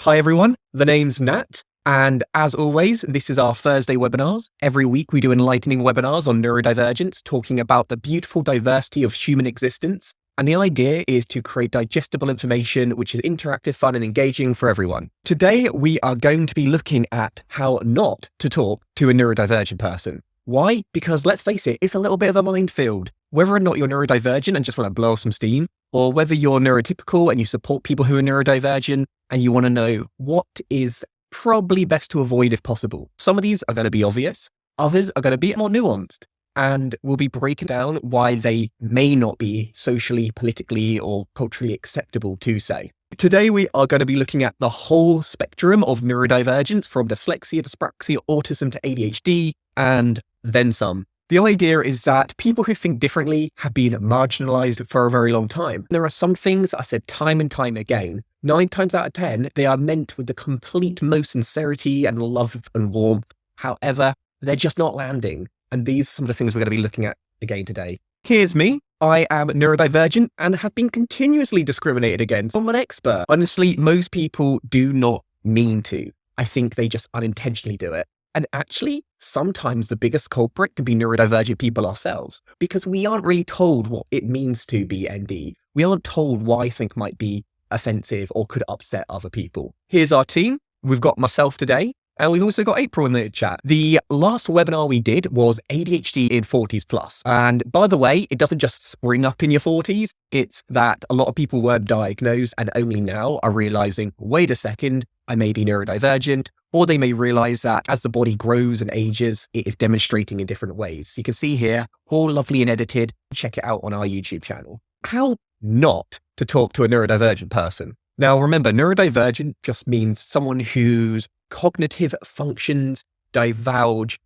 Hi everyone, the name's Nat, and as always, this is our Thursday webinars. Every week we do enlightening webinars on neurodivergence, talking about the beautiful diversity of human existence. And the idea is to create digestible information which is interactive, fun, and engaging for everyone. Today, we are going to be looking at how not to talk to a neurodivergent person. Why? Because let's face it, it's a little bit of a minefield. Whether or not you're neurodivergent and just want to blow off some steam, or whether you're neurotypical and you support people who are neurodivergent and you want to know what is probably best to avoid if possible. Some of these are going to be obvious. Others are going to be more nuanced. And we'll be breaking down why they may not be socially, politically, or culturally acceptable to say. Today, we are going to be looking at the whole spectrum of neurodivergence, from dyslexia, dyspraxia, autism to ADHD, and then some. The idea is that people who think differently have been marginalized for a very long time. There are some things I said time and time again. 9 times out of 10, they are meant with the complete most sincerity and love and warmth. However, they're just not landing. And these are some of the things we're going to be looking at again today. Here's me. I am neurodivergent and have been continuously discriminated against. I'm an expert. Honestly, most people do not mean to. I think they just unintentionally do it. And actually, sometimes the biggest culprit can be neurodivergent people ourselves, because we aren't really told what it means to be ND. We aren't told why something might be offensive or could upset other people. Here's our team. We've got myself today. And we've also got April in the chat. The last webinar we did was ADHD in 40s plus. And by the way, it doesn't just spring up in your 40s. It's that a lot of people were diagnosed and only now are realizing, wait a second, I may be neurodivergent. Or they may realize that as the body grows and ages, it is demonstrating in different ways. So you can see here, all lovely and edited. Check it out on our YouTube channel. How not to talk to a neurodivergent person? Now, remember, neurodivergent just means someone whose cognitive functions diverge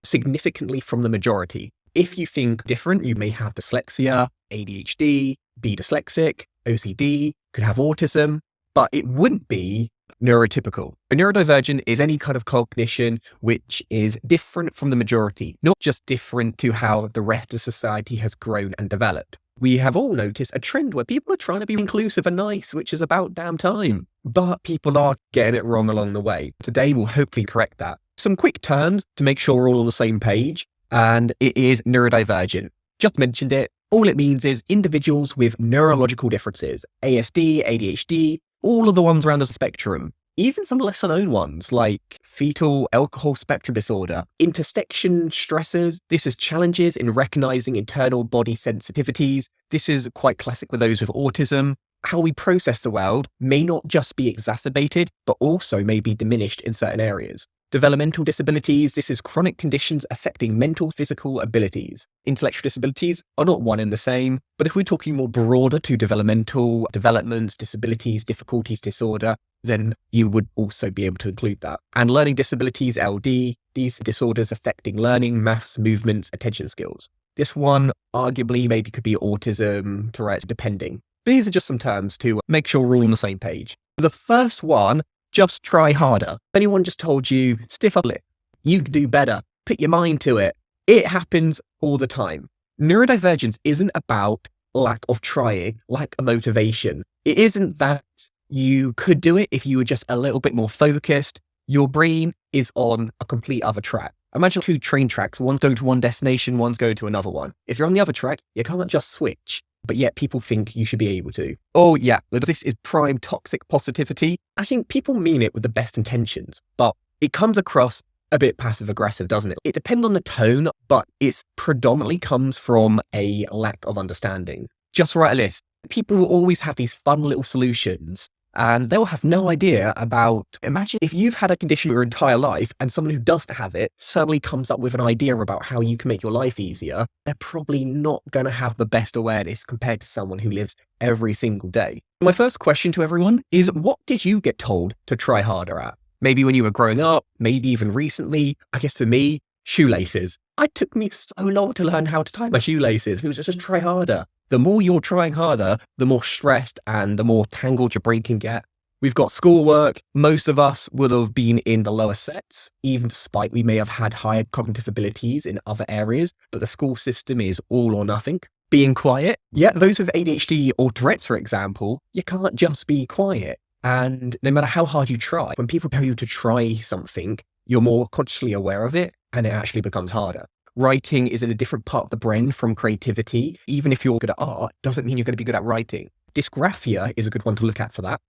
significantly from the majority. If you think different, you may have dyslexia, ADHD, be dyslexic, OCD, could have autism, but it wouldn't be neurotypical. A neurodivergent is any kind of cognition which is different from the majority, not just different to how the rest of society has grown and developed. We have all noticed a trend where people are trying to be inclusive and nice, which is about damn time. But people are getting it wrong along the way. Today, we'll hopefully correct that. Some quick terms to make sure we're all on the same page. And it is neurodivergent. Just mentioned it. All it means is individuals with neurological differences. ASD, ADHD, all of the ones around the spectrum. Even some lesser known ones like fetal alcohol spectrum disorder, intersection stressors. This is challenges in recognizing internal body sensitivities. This is quite classic with those with autism. How we process the world may not just be exacerbated, but also may be diminished in certain areas. Developmental disabilities, this is chronic conditions affecting mental, physical abilities. Intellectual disabilities are not one and the same, but if we're talking more broader to developmental developments, disabilities, difficulties, disorder, then you would also be able to include that. And learning disabilities, LD, these disorders affecting learning, maths, movements, attention skills. This one arguably maybe could be autism, Tourette's, depending. These are just some terms to make sure we're all on the same page. The first one, just try harder. Anyone just told you, stiff upper lip, you can do better, put your mind to it. It happens all the time. Neurodivergence isn't about lack of trying, lack of motivation. It isn't that you could do it if you were just a little bit more focused. Your brain is on a complete other track. Imagine 2 train tracks, one's going to one destination, one's going to another one. If you're on the other track, you can't just switch. But yet people think you should be able to. Oh yeah, this is prime toxic positivity. I think people mean it with the best intentions, but it comes across a bit passive aggressive, doesn't it? It depends on the tone, but it predominantly comes from a lack of understanding. Just write a list. People will always have these fun little solutions and they'll have no idea about, imagine if you've had a condition your entire life and someone who doesn't have it suddenly comes up with an idea about how you can make your life easier, they're probably not going to have the best awareness compared to someone who lives every single day. My first question to everyone is, what did you get told to try harder at? Maybe when you were growing up, maybe even recently. I guess for me, shoelaces. It took me so long to learn how to tie my shoelaces. It was just try harder. The more you're trying harder, the more stressed and the more tangled your brain can get. We've got schoolwork. Most of us would have been in the lower sets, even despite we may have had higher cognitive abilities in other areas, but the school system is all or nothing. Being quiet. Yeah, those with ADHD or Tourette's, for example, you can't just be quiet. And no matter how hard you try, when people tell you to try something, you're more consciously aware of it and it actually becomes harder. Writing is in a different part of the brain from creativity. Even if you're good at art, doesn't mean you're going to be good at writing. Dysgraphia is a good one to look at for that.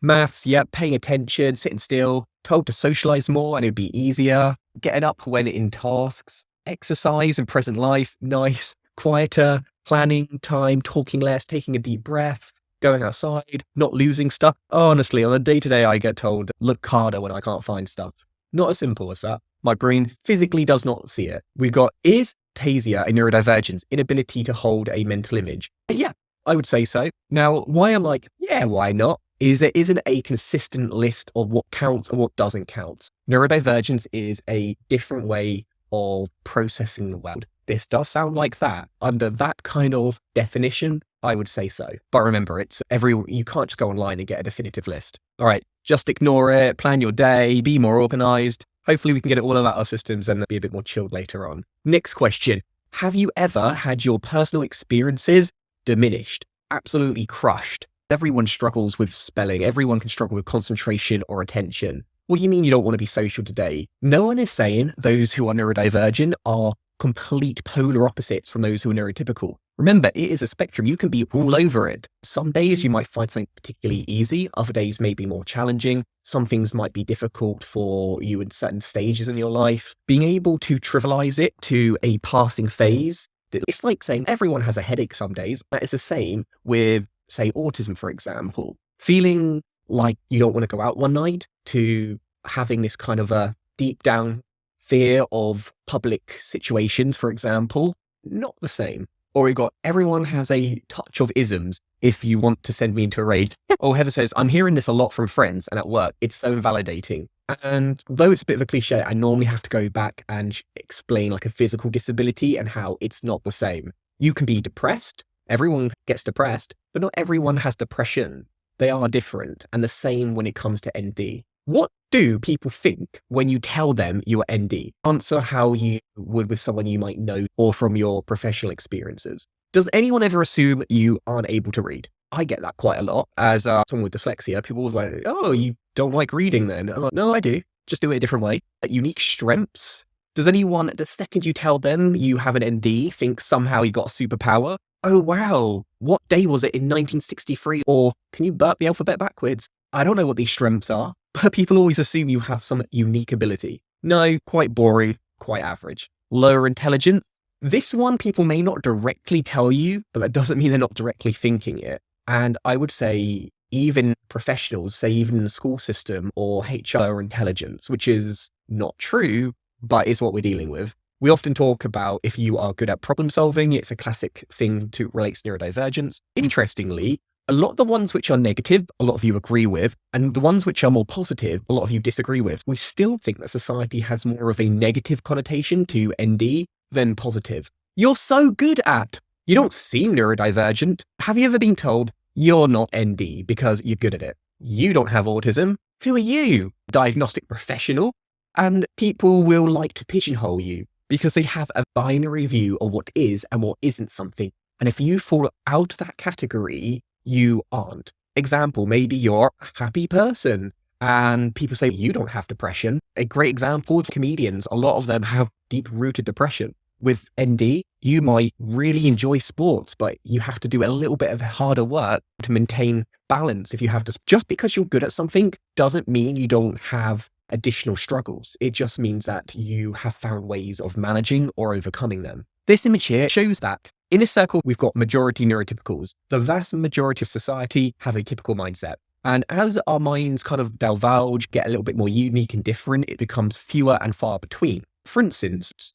Maths, yeah, paying attention, sitting still, told to socialize more and it'd be easier. Getting up when in tasks, exercise in present life, nice, quieter, planning time, talking less, taking a deep breath, going outside, not losing stuff. Honestly, on a day-to-day, I get told, look harder when I can't find stuff. Not as simple as that. My brain physically does not see it. We've got tasia, a neurodivergence, inability to hold a mental image. Yeah, I would say so. Now, why I'm like, yeah, why not? Is there isn't a consistent list of what counts and what doesn't count. Neurodivergence is a different way of processing the world. This does sound like that. Under that kind of definition, I would say so. But remember, you can't just go online and get a definitive list. All right, just ignore it, plan your day, be more organized. Hopefully we can get it all out of our systems and be a bit more chilled later on. Next question. Have you ever had your personal experiences diminished, absolutely crushed? Everyone struggles with spelling. Everyone can struggle with concentration or attention. What do you mean you don't want to be social today? No one is saying those who are neurodivergent are complete polar opposites from those who are neurotypical. Remember, it is a spectrum. You can be all over it. Some days you might find something particularly easy. Other days may be more challenging. Some things might be difficult for you in certain stages in your life. Being able to trivialize it to a passing phase, it's like saying everyone has a headache some days. That is the same with, say, autism, for example. Feeling like you don't want to go out one night to having this kind of a deep down fear of public situations, for example, not the same. Or we've got everyone has a touch of isms if you want to send me into a rage. Or Heather says, I'm hearing this a lot from friends and at work. It's so invalidating. And though it's a bit of a cliche, I normally have to go back and explain like a physical disability and how it's not the same. You can be depressed. Everyone gets depressed, but not everyone has depression. They are different. And the same when it comes to ND. What do people think when you tell them you are ND? Answer how you would with someone you might know or from your professional experiences. Does anyone ever assume you aren't able to read? I get that quite a lot. As someone with dyslexia, people are like, oh, you don't like reading then? I'm like, no, I do. Just do it a different way. Unique strengths. Does anyone, the second you tell them you have an ND, think somehow you got a superpower? Oh, wow. What day was it in 1963? Or can you burp the alphabet backwards? I don't know what these strengths are, but people always assume you have some unique ability. No, quite boring, quite average. Lower intelligence. This one people may not directly tell you, but that doesn't mean they're not directly thinking it. And I would say even professionals, say even in the school system or HR intelligence, which is not true, but is what we're dealing with. We often talk about if you are good at problem solving, it's a classic thing to relate to neurodivergence. Interestingly, a lot of the ones which are negative, a lot of you agree with, and the ones which are more positive, a lot of you disagree with. We still think that society has more of a negative connotation to ND than positive. You're so good at. You don't seem neurodivergent. Have you ever been told you're not ND because you're good at it? You don't have autism. Who are you? Diagnostic professional? And people will like to pigeonhole you because they have a binary view of what is and what isn't something. And if you fall out of that category, you aren't. Example, maybe you're a happy person and people say you don't have depression. A great example of comedians, a lot of them have deep-rooted depression. With ND, you might really enjoy sports, but you have to do a little bit of harder work to maintain balance. If you have to, just because you're good at something doesn't mean you don't have additional struggles. It just means that you have found ways of managing or overcoming them. This image here shows that. In this circle, we've got majority neurotypicals. The vast majority of society have a typical mindset. And as our minds kind of divulge, get a little bit more unique and different, it becomes fewer and far between. For instance,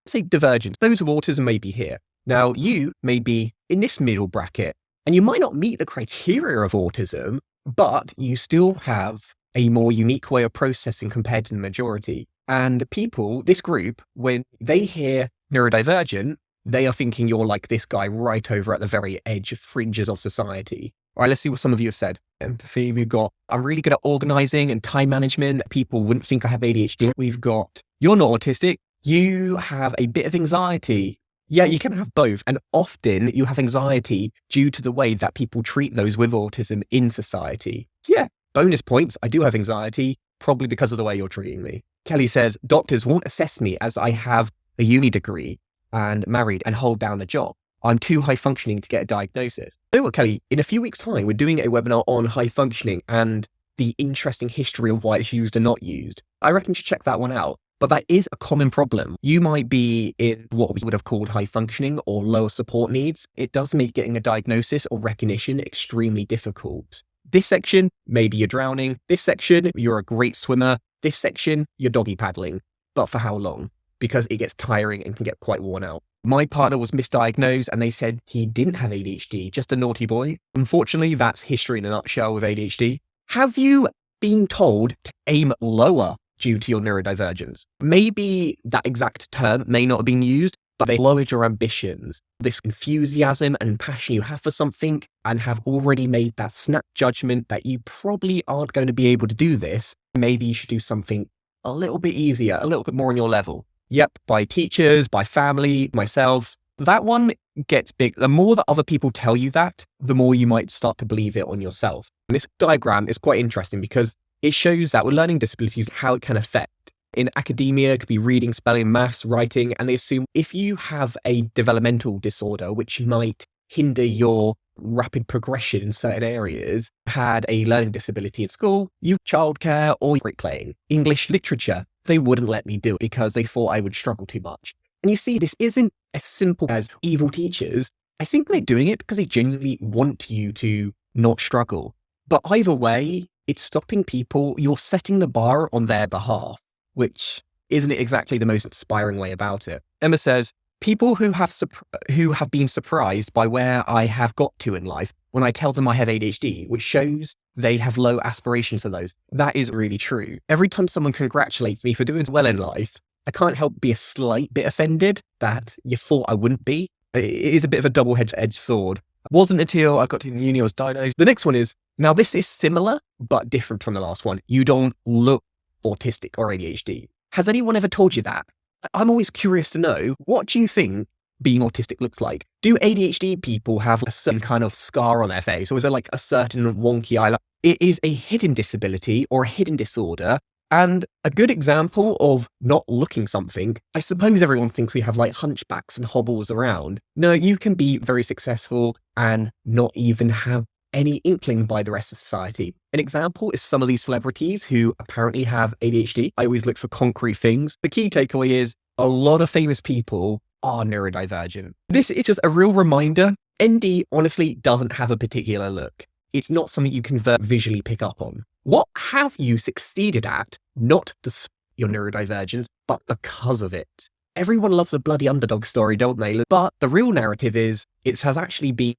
say divergent. Those with autism may be here. Now, you may be in this middle bracket, and you might not meet the criteria of autism, but you still have a more unique way of processing compared to the majority. And people, this group, when they hear neurodivergent, they are thinking you're like this guy right over at the very edge of fringes of society. All right, let's see what some of you have said. Empathy, we've got, I'm really good at organizing and time management. People wouldn't think I have ADHD. We've got, you're not autistic. You have a bit of anxiety. Yeah, you can have both. And often you have anxiety due to the way that people treat those with autism in society. Yeah, Bonus points, I do have anxiety, probably because of the way you're treating me. Kelly says, doctors won't assess me as I have a uni degree and married and hold down a job. I'm too high functioning to get a diagnosis. You know what, Kelly, in a few weeks' time, we're doing a webinar on high functioning and the interesting history of why it's used and not used. I reckon you should check that one out. But that is a common problem. You might be in what we would have called high functioning or lower support needs. It does make getting a diagnosis or recognition extremely difficult. This section, maybe you're drowning. This section, you're a great swimmer. This section, you're doggy paddling. But for how long? Because it gets tiring and can get quite worn out. My partner was misdiagnosed and they said he didn't have ADHD, just a naughty boy. Unfortunately, that's history in a nutshell with ADHD. Have you been told to aim lower due to your neurodivergence? Maybe that exact term may not have been used, but they lowered your ambitions. This enthusiasm and passion you have for something and have already made that snap judgment that you probably aren't going to be able to do this. Maybe you should do something a little bit easier, a little bit more on your level. Yep, by teachers, by family, myself. That one gets big. The more that other people tell you that, the more you might start to believe it on yourself. And this diagram is quite interesting because it shows that with learning disabilities, how it can affect. In academia, it could be reading, spelling, maths, writing, and they assume if you have a developmental disorder, which might hinder your rapid progression in certain areas, had a learning disability in school, you childcare or bricklaying, English literature, they wouldn't let me do it because they thought I would struggle too much. And you see, this isn't as simple as evil teachers. I think they're doing it because they genuinely want you to not struggle. But either way, it's stopping people. You're setting the bar on their behalf, which isn't exactly the most inspiring way about it. Emma says, people who have been surprised by where I have got to in life when I tell them I have ADHD, which shows they have low aspirations for those. That is really true. Every time someone congratulates me for doing well in life, I can't help be a slight bit offended that you thought I wouldn't be. It is a bit of a double-edged sword. It wasn't until I got to uni I was diagnosed. The next one is, now this is similar, but different from the last one. You don't look autistic or ADHD. Has anyone ever told you that? I'm always curious to know, what do you think being autistic looks like? Do ADHD people have a certain kind of scar on their face, or is there like a certain wonky eyeliner? It is a hidden disability or a hidden disorder. And a good example of not looking something, I suppose everyone thinks we have like hunchbacks and hobbles around. No, you can be very successful and not even have any inkling by the rest of society. An example is some of these celebrities who apparently have ADHD. I always look for concrete things. The key takeaway is a lot of famous people are neurodivergent. This is just a real reminder. ND honestly doesn't have a particular look. It's not something you can visually pick up on. What have you succeeded at, not despite your neurodivergence, but because of it? Everyone loves a bloody underdog story, don't they? But the real narrative is it has actually been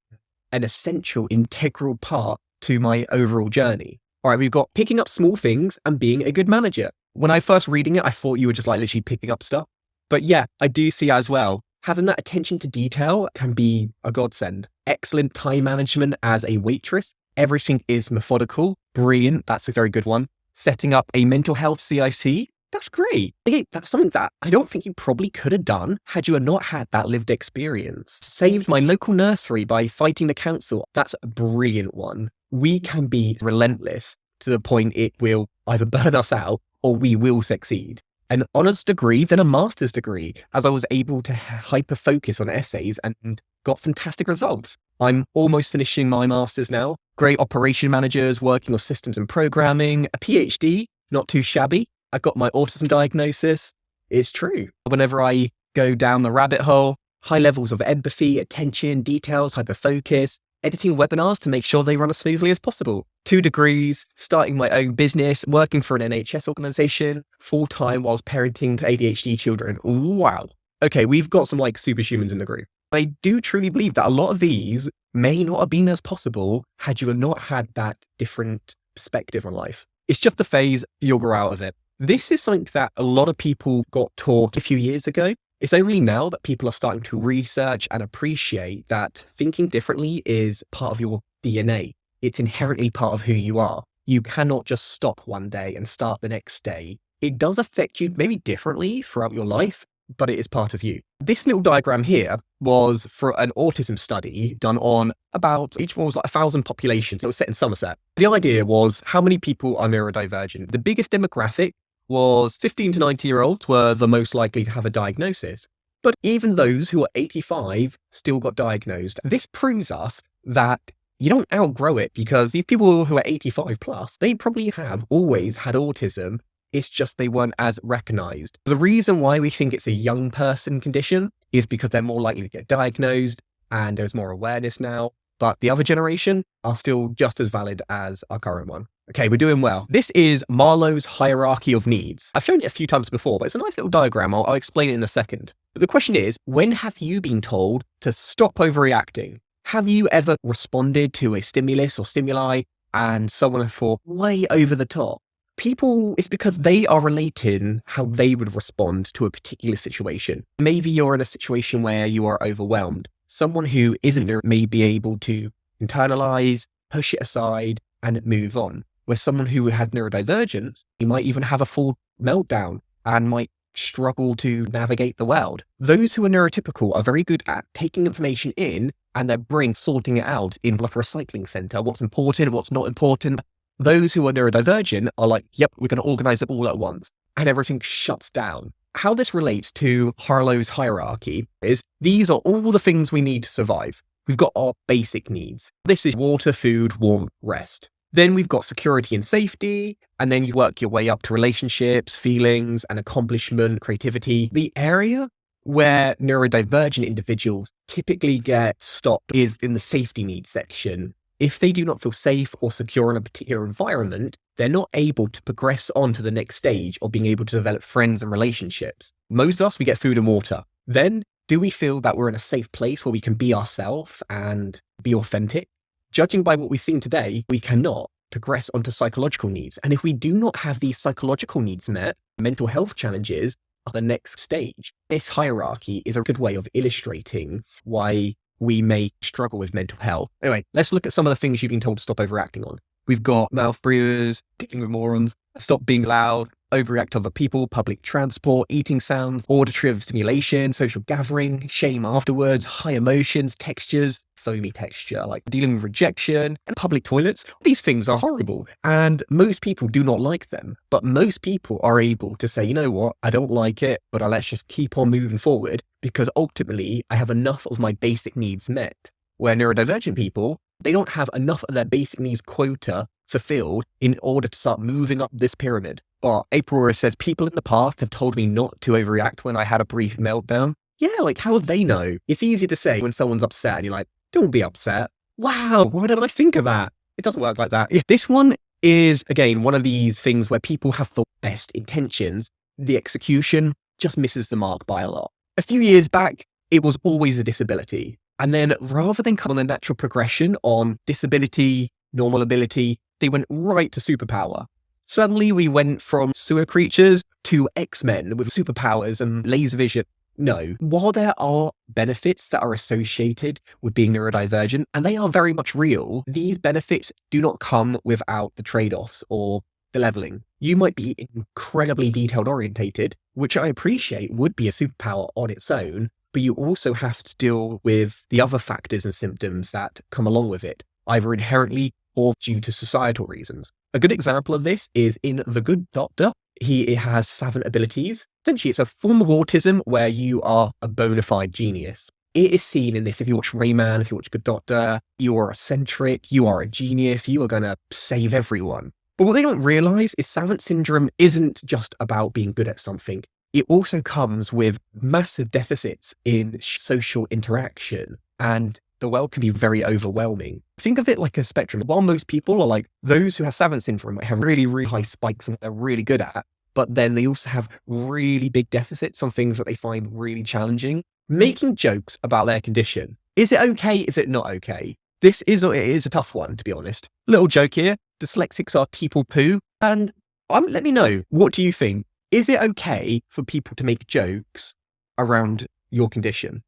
an essential, integral part to my overall journey. All right, we've got picking up small things and being a good manager. When I first reading it, I thought you were just like literally picking up stuff. But yeah, I do see as well. Having that attention to detail can be a godsend. Excellent time management as a waitress. Everything is methodical. Brilliant. That's a very good one. Setting up a mental health CIC. That's great. Again, that's something that I don't think you probably could have done had you not had that lived experience. Saved my local nursery by fighting the council. That's a brilliant one. We can be relentless to the point it will either burn us out or we will succeed. An honours degree, then a master's degree, as I was able to hyper-focus on essays and got fantastic results. I'm almost finishing my master's now. Great operation managers working on systems and programming, a PhD, not too shabby. I got my autism diagnosis. It's true. Whenever I go down the rabbit hole, high levels of empathy, attention, details, hyper-focus, editing webinars to make sure they run as smoothly as possible. 2 degrees, starting my own business, working for an NHS organization, full-time whilst parenting to ADHD children. Wow. Okay, we've got some like superhumans in the group. I do truly believe that a lot of these may not have been as possible had you not had that different perspective on life. It's just a phase, you'll grow out of it. This is something that a lot of people got taught a few years ago. It's only now that people are starting to research and appreciate that thinking differently is part of your DNA. It's inherently part of who you are. You cannot just stop one day and start the next day. It does affect you maybe differently throughout your life, but it is part of you. This little diagram here was for an autism study done on about, each one was like 1,000 populations. It was set in Somerset. The idea was how many people are neurodivergent. The biggest demographic was 15 to 90-year-olds were the most likely to have a diagnosis. But even those who are 85 still got diagnosed. This proves us that you don't outgrow it, because these people who are 85 plus, they probably have always had autism. It's just they weren't as recognized. The reason why we think it's a young person condition is because they're more likely to get diagnosed and there's more awareness now. But the other generation are still just as valid as our current one. Okay, we're doing well. This is Marlowe's hierarchy of needs. I've shown it a few times before, but it's a nice little diagram. I'll explain it in a second. But the question is, when have you been told to stop overreacting? Have you ever responded to a stimulus or stimuli and someone thought way over the top? People, it's because they are relating how they would respond to a particular situation. Maybe you're in a situation where you are overwhelmed. Someone who isn't may be able to internalize, push it aside, and move on. Where someone who had neurodivergence, you might even have a full meltdown and might struggle to navigate the world. Those who are neurotypical are very good at taking information in and their brain sorting it out in like a recycling center. What's important, what's not important. Those who are neurodivergent are like, yep, we're going to organize it all at once. And everything shuts down. How this relates to Harlow's hierarchy is these are all the things we need to survive. We've got our basic needs. This is water, food, warmth, rest. Then we've got security and safety, and then you work your way up to relationships, feelings, and accomplishment, creativity. The area where neurodivergent individuals typically get stopped is in the safety needs section. If they do not feel safe or secure in a particular environment, they're not able to progress on to the next stage of being able to develop friends and relationships. Most of us, we get food and water. Then, do we feel that we're in a safe place where we can be ourselves and be authentic? Judging by what we've seen today, we cannot progress onto psychological needs. And if we do not have these psychological needs met, mental health challenges are the next stage. This hierarchy is a good way of illustrating why we may struggle with mental health. Anyway, let's look at some of the things you've been told to stop overreacting on. We've got mouth breathers, dealing with morons, stop being loud, overreact to other people, public transport, eating sounds, auditory stimulation, social gathering, shame afterwards, high emotions, textures, foamy texture, like dealing with rejection and public toilets. These things are horrible and most people do not like them, but most people are able to say, you know what, I don't like it, but let's just keep on moving forward because ultimately I have enough of my basic needs met. Where neurodivergent people, they don't have enough of their basic needs quota fulfilled in order to start moving up this pyramid. But April says, people in the past have told me not to overreact when I had a brief meltdown. Yeah, like how would they know? It's easy to say when someone's upset and you're like, don't be upset. Wow, why didn't I think of that? It doesn't work like that. This one is, again, one of these things where people have the best intentions. The execution just misses the mark by a lot. A few years back, it was always a disability. And then rather than come on a natural progression on disability, normal ability, they went right to superpower. Suddenly we went from sewer creatures to X-Men with superpowers and laser vision. No, while there are benefits that are associated with being neurodivergent, and they are very much real, these benefits do not come without the trade-offs or the leveling. You might be incredibly detailed orientated, which I appreciate would be a superpower on its own, but you also have to deal with the other factors and symptoms that come along with it, either inherently or due to societal reasons. A good example of this is in The Good Doctor. He has savant abilities. Essentially, it's a form of autism where you are a bona fide genius. It is seen in this, if you watch Rayman, if you watch Good Doctor, you are eccentric, you are a genius, you are going to save everyone. But what they don't realize is savant syndrome isn't just about being good at something. It also comes with massive deficits in social interaction, and the world can be very overwhelming. Think of it like a spectrum. While most people are like, those who have savant syndrome might have really, really high spikes and they're really good at, but then they also have really big deficits on things that they find really challenging. Making jokes about their condition. Is it okay? Is it not okay? It is a tough one, to be honest. Little joke here. Dyslexics are people poo. And let me know, what do you think? Is it okay for people to make jokes around your condition?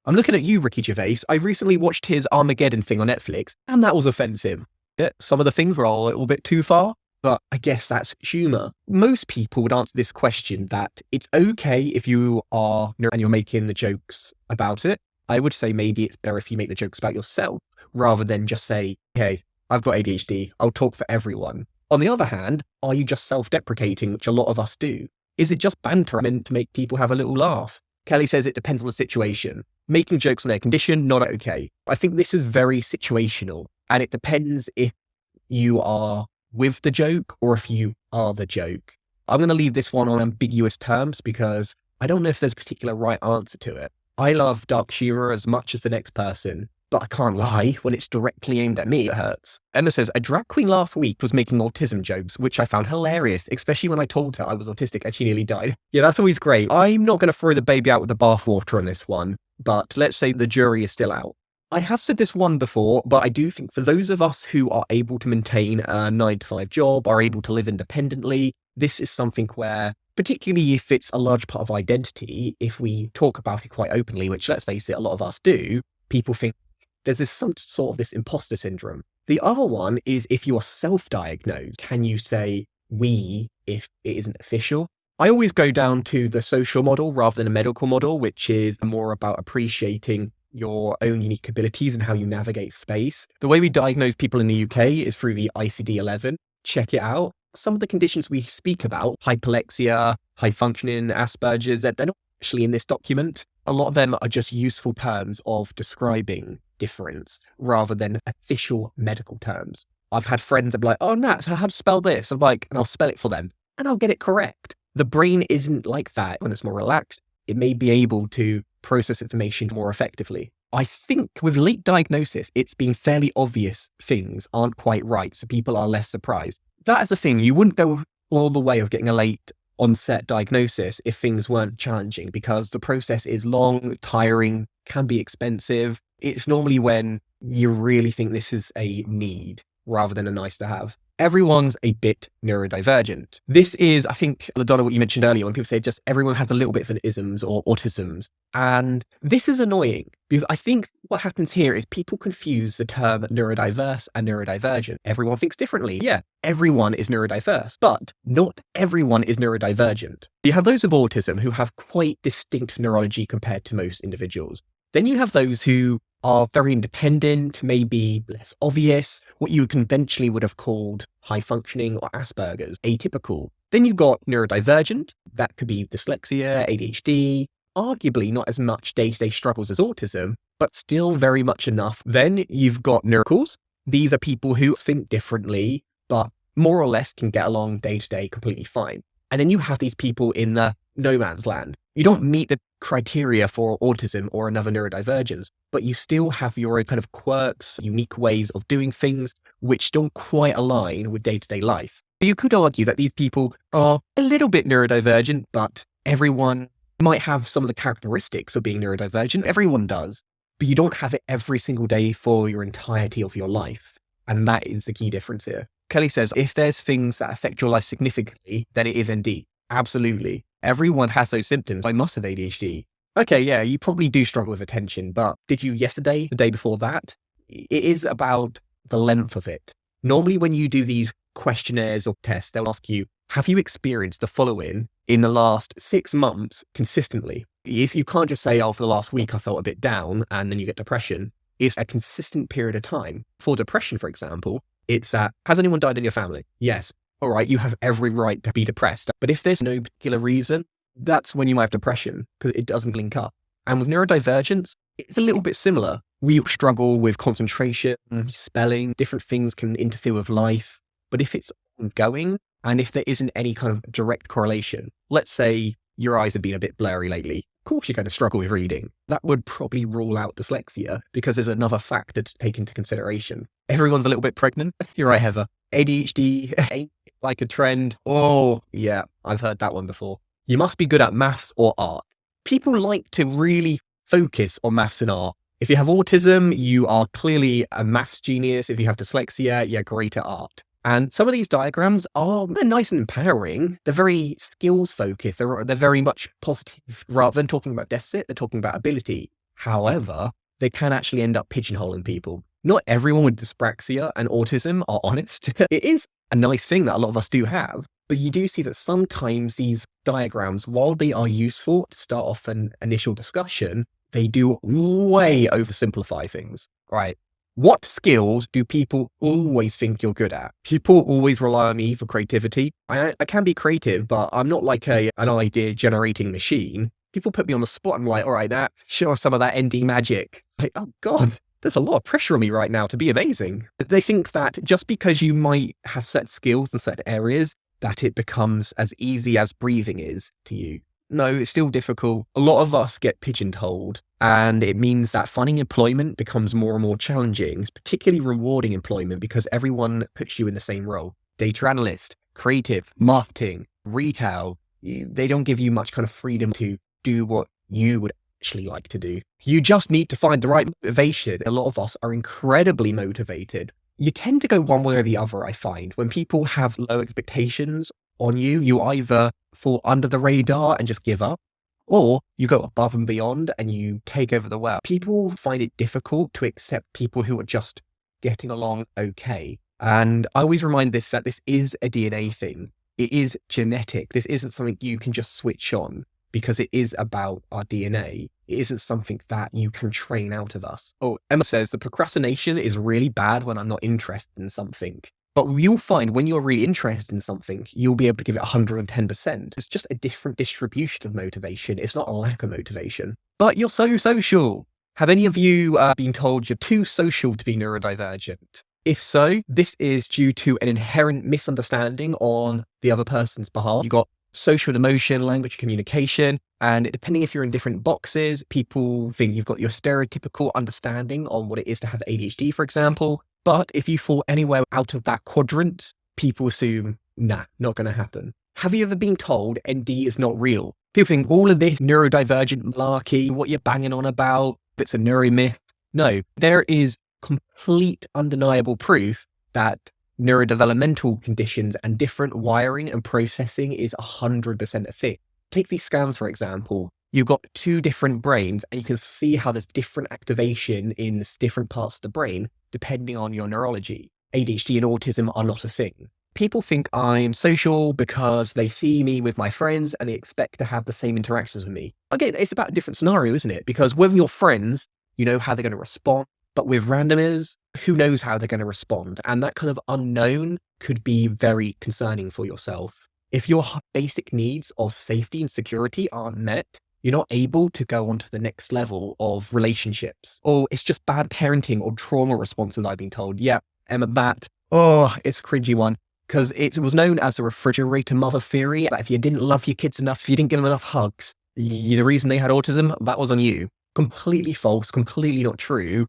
I'm looking at you, Ricky Gervais. I recently watched his Armageddon thing on Netflix, and that was offensive. Yeah, some of the things were a little bit too far, but I guess that's humor. Most people would answer this question that it's okay if you are and you're making the jokes about it. I would say maybe it's better if you make the jokes about yourself rather than just say, hey, I've got ADHD, I'll talk for everyone. On the other hand, are you just self-deprecating, which a lot of us do? Is it just banter meant to make people have a little laugh? Kelly says it depends on the situation. Making jokes on their condition, not okay. I think this is very situational, and it depends if you are with the joke or if you are the joke. I'm going to leave this one on ambiguous terms because I don't know if there's a particular right answer to it. I love dark humor as much as the next person, but I can't lie, when it's directly aimed at me, it hurts. Emma says, a drag queen last week was making autism jokes, which I found hilarious, especially when I told her I was autistic and she nearly died. Yeah, that's always great. I'm not going to throw the baby out with the bathwater on this one, but let's say the jury is still out. I have said this one before, but I do think for those of us who are able to maintain a 9-to-5 job, are able to live independently, this is something where, particularly if it's a large part of identity, if we talk about it quite openly, which let's face it, a lot of us do, people think there's some sort of this imposter syndrome. The other one is if you are self-diagnosed, can you say we if it isn't official? I always go down to the social model rather than a medical model, which is more about appreciating your own unique abilities and how you navigate space. The way we diagnose people in the UK is through the ICD-11. Check it out. Some of the conditions we speak about, hyperlexia, high functioning, Asperger's, they're not actually in this document. A lot of them are just useful terms of describing difference rather than official medical terms. I've had friends that be like, oh, Nat, so how to spell this? I'm like, and I'll spell it for them and I'll get it correct. The brain isn't like that when it's more relaxed. It may be able to process information more effectively. I think with late diagnosis, it's been fairly obvious things aren't quite right, so people are less surprised. That is a thing. You wouldn't go all the way of getting a late onset diagnosis if things weren't challenging, because the process is long, tiring, can be expensive. It's normally when you really think this is a need rather than a nice to have. Everyone's a bit neurodivergent. This is, I think, LaDonna, what you mentioned earlier, when people say just everyone has a little bit of an isms or autisms. And this is annoying because I think what happens here is people confuse the term neurodiverse and neurodivergent. Everyone thinks differently. Yeah, everyone is neurodiverse, but not everyone is neurodivergent. You have those with autism who have quite distinct neurology compared to most individuals. Then you have those who are very independent, maybe less obvious, what you conventionally would have called high functioning or Asperger's, atypical. Then you've got neurodivergent, that could be dyslexia, ADHD, arguably not as much day-to-day struggles as autism, but still very much enough. Then you've got neurocals. These are people who think differently, but more or less can get along day-to-day completely fine. And then you have these people in the no man's land. You don't meet the criteria for autism or another neurodivergence, but you still have your own kind of quirks, unique ways of doing things, which don't quite align with day-to-day life. You could argue that these people are a little bit neurodivergent, but everyone might have some of the characteristics of being neurodivergent. Everyone does, but you don't have it every single day for your entirety of your life. And that is the key difference here. Kelly says, if there's things that affect your life significantly, then it is ND. Absolutely. Everyone has those symptoms. I must have ADHD. Okay, yeah, you probably do struggle with attention, but did you yesterday, the day before that? It is about the length of it. Normally when you do these questionnaires or tests, they'll ask you, have you experienced the following in the last 6 months consistently? You can't just say, oh, for the last week I felt a bit down and then you get depression. It's a consistent period of time. For depression, for example, it's that, has anyone died in your family? Yes. All right, you have every right to be depressed. But if there's no particular reason, that's when you might have depression because it doesn't link up. And with neurodivergence, it's a little bit similar. We struggle with concentration, spelling, different things can interfere with life. But if it's ongoing and if there isn't any kind of direct correlation, let's say your eyes have been a bit blurry lately, of course you're going to struggle with reading. That would probably rule out dyslexia because there's another factor to take into consideration. Everyone's a little bit pregnant. You're right, Heather. ADHD ain't like a trend. Oh, yeah, I've heard that one before. You must be good at maths or art. People like to really focus on maths and art. If you have autism, you are clearly a maths genius. If you have dyslexia, you're great at art. And some of these diagrams they're nice and empowering. They're very skills focused. They're very much positive. Rather than talking about deficit, they're talking about ability. However, they can actually end up pigeonholing people. Not everyone with dyspraxia and autism are honest. It is a nice thing that a lot of us do have. But you do see that sometimes these diagrams, while they are useful to start off an initial discussion, they do way oversimplify things, right? What skills do people always think you're good at? People always rely on me for creativity. I can be creative, but I'm not like an idea generating machine. People put me on the spot. I'm like, all right, Nat, show us some of that ND magic. Like, oh God, there's a lot of pressure on me right now to be amazing. They think that just because you might have certain skills in certain areas, that it becomes as easy as breathing is to you. No, it's still difficult. A lot of us get pigeonholed, and it means that finding employment becomes more and more challenging, particularly rewarding employment, because everyone puts you in the same role. Data analyst, creative, marketing, retail, they don't give you much kind of freedom to do what you would actually like to do. You just need to find the right motivation. A lot of us are incredibly motivated. You tend to go one way or the other, I find. When people have low expectations on you, you either fall under the radar and just give up, or you go above and beyond and you take over the world. People find it difficult to accept people who are just getting along okay. And I always remind that this is a DNA thing. It is genetic. This isn't something you can just switch on, because it is about our DNA. It isn't something that you can train out of us. Oh, Emma says the procrastination is really bad when I'm not interested in something. But you'll find when you're really interested in something, you'll be able to give it 110%. It's just a different distribution of motivation. It's not a lack of motivation. But you're so social. Have any of you been told you're too social to be neurodivergent? If so, this is due to an inherent misunderstanding on the other person's behalf. You got social emotion, language communication, and depending if you're in different boxes, people think you've got your stereotypical understanding on what it is to have ADHD, for example. But if you fall anywhere out of that quadrant, people assume, nah, not going to happen. Have you ever been told ND is not real? People think all of this neurodivergent malarkey, what you're banging on about, it's a neuromyth. No, there is complete undeniable proof that neurodevelopmental conditions and different wiring and processing is 100% a thing. Take these scans, for example. You've got two different brains and you can see how there's different activation in different parts of the brain depending on your neurology. ADHD and autism are not a thing. People think I'm social because they see me with my friends and they expect to have the same interactions with me. Again, it's about a different scenario, isn't it? Because with your friends, you know how they're going to respond. But with randomers, who knows how they're going to respond? And that kind of unknown could be very concerning for yourself. If your basic needs of safety and security aren't met, you're not able to go on to the next level of relationships. Or it's just bad parenting or trauma responses, I've been told. Yeah, Emma, that. Oh, it's a cringy one. Because it was known as the refrigerator mother theory, that if you didn't love your kids enough, if you didn't give them enough hugs, the reason they had autism, that was on you. Completely false, completely not true.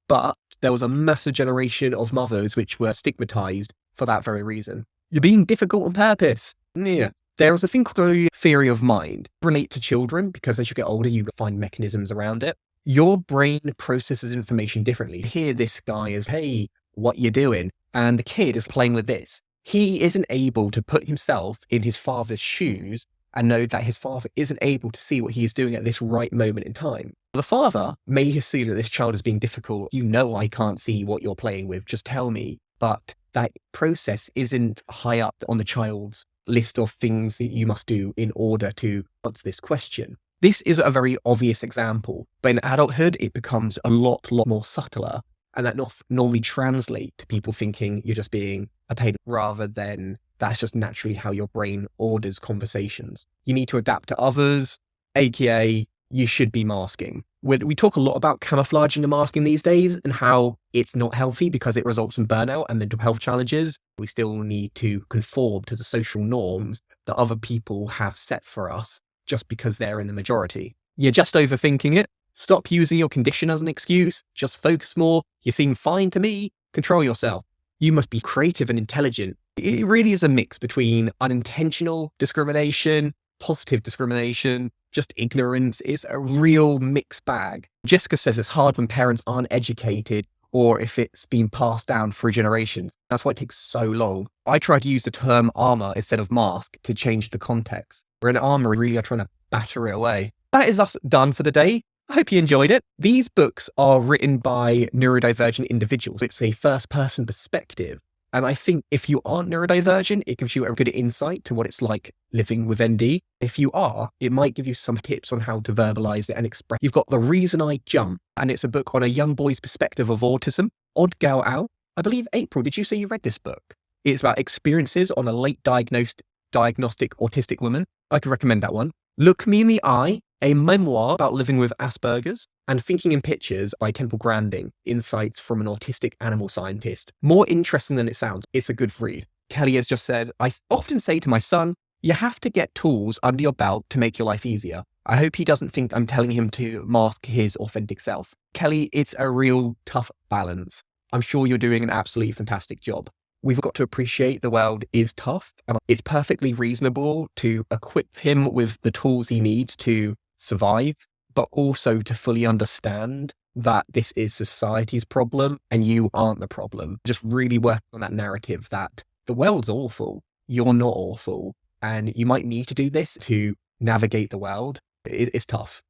But there was a massive generation of mothers which were stigmatized for that very reason. You're being difficult on purpose. Yeah. There is a thing called the theory of mind. Relate to children, because as you get older, you find mechanisms around it. Your brain processes information differently. Here, this guy is, hey, what you doing? And the kid is playing with this. He isn't able to put himself in his father's shoes and know that his father isn't able to see what he is doing at this right moment in time. The father may assume that this child is being difficult. You know I can't see what you're playing with, just tell me. But that process isn't high up on the child's list of things that you must do in order to answer this question. This is a very obvious example, but in adulthood, it becomes a lot more subtler. And that not normally translate to people thinking you're just being a pain, rather than that's just naturally how your brain orders conversations. You need to adapt to others, aka you should be masking. We talk a lot about camouflaging and masking these days and how it's not healthy because it results in burnout and mental health challenges. We still need to conform to the social norms that other people have set for us just because they're in the majority. You're just overthinking it. Stop using your condition as an excuse. Just focus more. You seem fine to me. Control yourself. You must be creative and intelligent. It really is a mix between unintentional discrimination, positive discrimination, just ignorance. It's a real mixed bag. Jessica says it's hard when parents aren't educated or if it's been passed down through generations. That's why it takes so long. I try to use the term armor instead of mask to change the context. We're in armor, we really are trying to batter it away. That is us done for the day. I hope you enjoyed it. These books are written by neurodivergent individuals. It's a first-person perspective. And I think if you aren't neurodivergent, it gives you a good insight to what it's like living with ND. If you are, it might give you some tips on how to verbalize it and express. You've got The Reason I Jump, and it's a book on a young boy's perspective of autism. Odd Gal Out. I believe April, did you say you read this book? It's about experiences on a late diagnostic autistic woman. I could recommend that one. Look Me in the Eye, a memoir about living with Asperger's, and Thinking in Pictures by Temple Grandin, insights from an autistic animal scientist. More interesting than it sounds. It's a good read. Kelly has just said, I often say to my son, you have to get tools under your belt to make your life easier. I hope he doesn't think I'm telling him to mask his authentic self. Kelly, it's a real tough balance. I'm sure you're doing an absolutely fantastic job. We've got to appreciate the world is tough, and it's perfectly reasonable to equip him with the tools he needs to survive, but also to fully understand that this is society's problem and you aren't the problem. Just really work on that narrative that the world's awful, you're not awful, and you might need to do this to navigate the world. It's tough.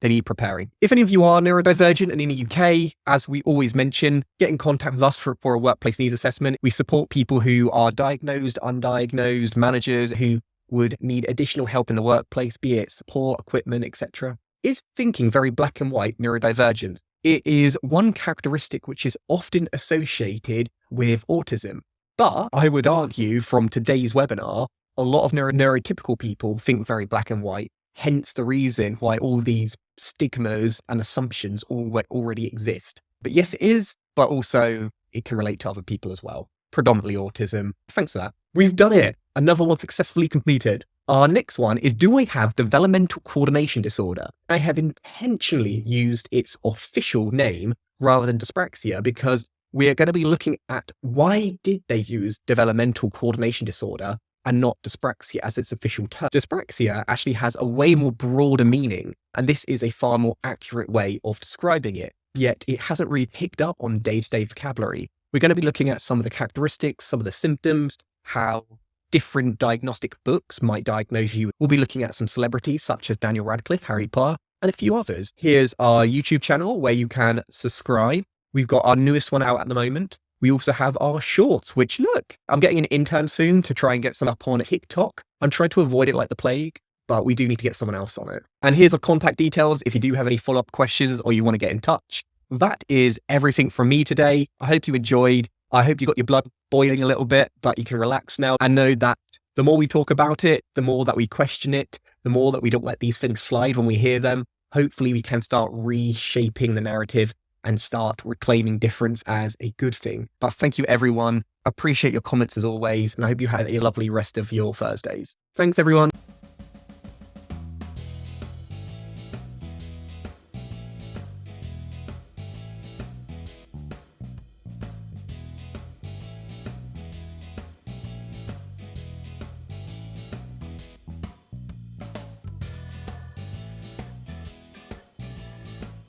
They need preparing. If any of you are neurodivergent and in the UK, as we always mention, get in contact with us for a workplace needs assessment. We support people who are diagnosed, undiagnosed, managers who would need additional help in the workplace, be it support, equipment, etc. Is thinking very black and white neurodivergent? It is one characteristic which is often associated with autism. But I would argue from today's webinar, a lot of neurotypical people think very black and white. Hence the reason why all these stigmas and assumptions already exist. But yes, it is, but also it can relate to other people as well. Predominantly autism. Thanks for that. We've done it. Another one successfully completed. Our next one is, do I have developmental coordination disorder? I have intentionally used its official name rather than dyspraxia because we're going to be looking at why did they use developmental coordination disorder and not dyspraxia as its official term. Dyspraxia actually has a way more broader meaning, and this is a far more accurate way of describing it, yet it hasn't really picked up on day-to-day vocabulary. We're going to be looking at some of the characteristics, some of the symptoms, how different diagnostic books might diagnose you. We'll be looking at some celebrities such as Daniel Radcliffe, Harry Potter, and a few others. Here's our YouTube channel where you can subscribe. We've got our newest one out at the moment. We also have our shorts, which look, I'm getting an intern soon to try and get some up on TikTok. I'm trying to avoid it like the plague, but we do need to get someone else on it. And here's our contact details if you do have any follow-up questions or you want to get in touch. That is everything from me today. I hope you enjoyed. I hope you got your blood boiling a little bit, but you can relax now and know that the more we talk about it, the more that we question it, the more that we don't let these things slide when we hear them. Hopefully we can start reshaping the narrative and start reclaiming difference as a good thing. But thank you, everyone. Appreciate your comments as always, and I hope you have a lovely rest of your Thursdays. Thanks, everyone.